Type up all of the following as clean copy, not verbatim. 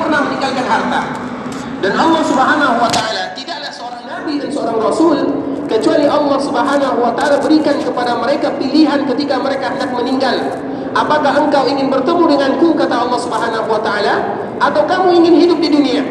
pernah meninggalkan harta. Dan Allah Subhanahu wa taala tidaklah seorang nabi dan seorang rasul kecuali Allah Subhanahu wa taala berikan kepada mereka pilihan ketika mereka hendak meninggal. Apakah engkau ingin bertemu denganku, kata Allah Subhanahu wa taala, atau kamu ingin hidup di dunia?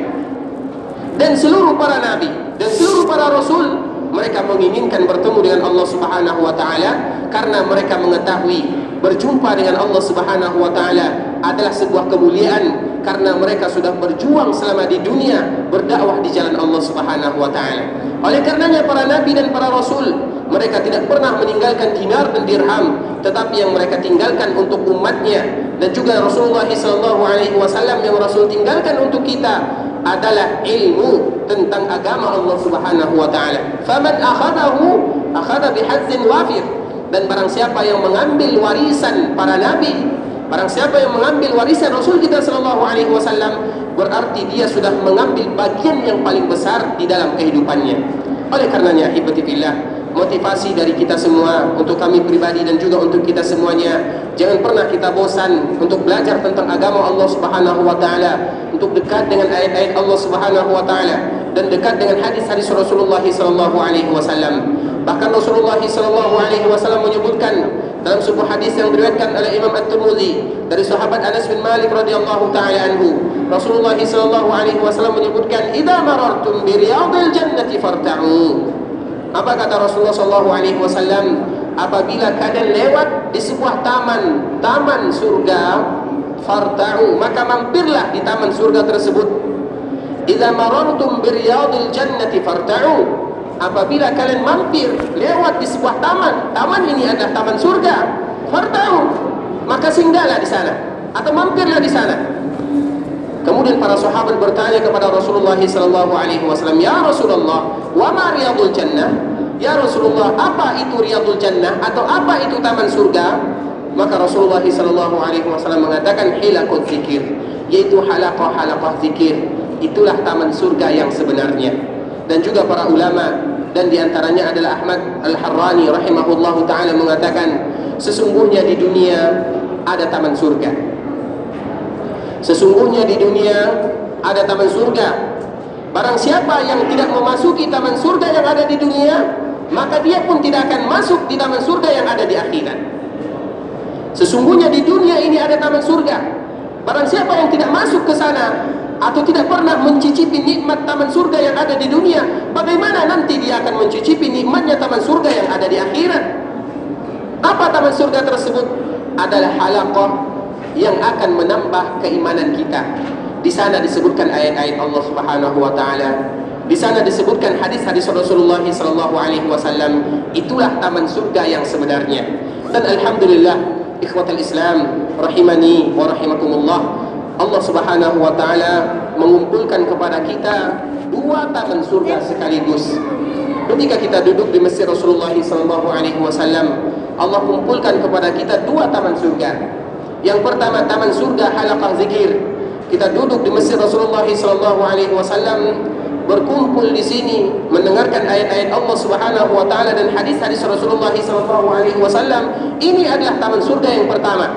Dan seluruh para nabi dan seluruh para rasul mereka menginginkan bertemu dengan Allah Subhanahu wa taala karena mereka mengetahui berjumpa dengan Allah Subhanahu wa taala adalah sebuah kemuliaan karena mereka sudah berjuang selama di dunia berdakwah di jalan Allah Subhanahu wa taala. Oleh karenanya para nabi dan para rasul mereka tidak pernah meninggalkan dinar dan dirham, tetapi yang mereka tinggalkan untuk umatnya. Dan juga Rasulullah sallallahu alaihi wasallam yang Rasul tinggalkan untuk kita adalah ilmu tentang agama Allah Subhanahu wa taala. Faman akhadahu akhadha bihazzin wafir. Dan barang siapa yang mengambil warisan para nabi, barang siapa yang mengambil warisan Rasul kita sallallahu alaihi wasallam, berarti dia sudah mengambil bagian yang paling besar di dalam kehidupannya. Oleh karenanya ahibati fillah, motivasi dari kita semua, untuk kami pribadi dan juga untuk kita semuanya, jangan pernah kita bosan untuk belajar tentang agama Allah Subhanahu wa taala, untuk dekat dengan ayat-ayat Allah Subhanahu wa taala dan dekat dengan hadis-hadis Rasulullah sallallahu alaihi wasallam. Bahkan Rasulullah sallallahu alaihi wasallam menyebutkan dalam sebuah hadis yang diriwayatkan oleh Imam At-Tirmidzi dari sahabat Anas bin Malik radhiyallahu taala anhu, Rasulullah sallallahu alaihi wasallam menyebutkan, "Idza marartum bi riyadil jannati farta'u." Apa kata Rasulullah sallallahu alaihi wasallam? Apabila kalian lewat di sebuah taman surga, farta'u, maka mampirlah di taman surga tersebut. Idza marartum bi riyadil jannati farta'u. Apabila kalian mampir lewat di sebuah taman ini adalah taman surga, farta'u, maka singgahlah di sana atau mampirlah di sana. Kemudian para sahabat bertanya kepada Rasulullah sallallahu alaihi wasallam, "Ya Rasulullah, wa ma riyadul jannah?" Ya Rasulullah, apa itu riyadul jannah atau apa itu taman surga? Maka Rasulullah sallallahu alaihi wasallam mengatakan, "Hilaqul zikir," yaitu halaqah zikir. Itulah taman surga yang sebenarnya. Dan juga para ulama, dan diantaranya adalah Ahmad Al-Harrani rahimahullahu ta'ala mengatakan, sesungguhnya di dunia ada taman surga. Sesungguhnya di dunia ada taman surga. Barang siapa yang tidak memasuki taman surga yang ada di dunia, maka dia pun tidak akan masuk di taman surga yang ada di akhirat. Sesungguhnya di dunia ini ada taman surga. Barang siapa yang tidak masuk ke sana atau tidak pernah mencicipi nikmat taman surga yang ada di dunia, bagaimana nanti dia akan mencicipi nikmatnya taman surga yang ada di akhirat? Apa taman surga tersebut? Adalah halaqah yang akan menambah keimanan kita. Di sana disebutkan ayat-ayat Allah Subhanahu wa taala. Di sana disebutkan hadis-hadis Rasulullah sallallahu alaihi wasallam. Itulah taman surga yang sebenarnya. Dan alhamdulillah, ikhwatal Islam rahimani wa rahimakumullah, Allah Subhanahu wa taala mengumpulkan kepada kita dua taman surga sekaligus. Ketika kita duduk di masjid Rasulullah sallallahu alaihi wasallam, Allah kumpulkan kepada kita dua taman surga. Yang pertama taman surga halaqah zikir. Kita duduk di masjid Rasulullah sallallahu alaihi wasallam, berkumpul di sini mendengarkan ayat-ayat Allah Subhanahu wa taala dan hadis-hadis Rasulullah sallallahu alaihi wasallam. Ini adalah taman surga yang pertama.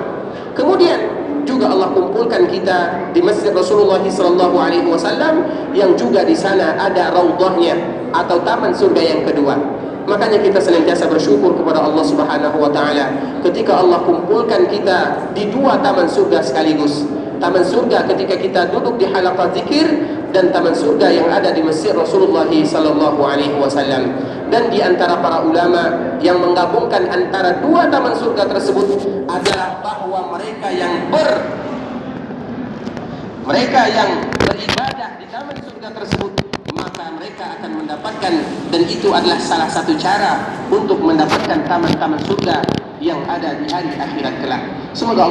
Kemudian juga Allah kumpulkan kita di masjid Rasulullah sallallahu alaihi wasallam yang juga di sana ada raudhahnya atau taman surga yang kedua. Makanya kita senantiasa bersyukur kepada Allah Subhanahu wa taala ketika Allah kumpulkan kita di dua taman surga sekaligus. Taman surga ketika kita duduk di halaqah zikir, dan taman surga yang ada di masjid Rasulullah sallallahu alaihi wasallam. Dan di antara para ulama yang menggabungkan antara dua taman surga tersebut adalah bahwa mereka yang beribadah di taman surga tersebut, maka mereka akan mendapatkan, dan itu adalah salah satu cara untuk mendapatkan taman-taman surga yang ada di hari akhirat kelak. Semoga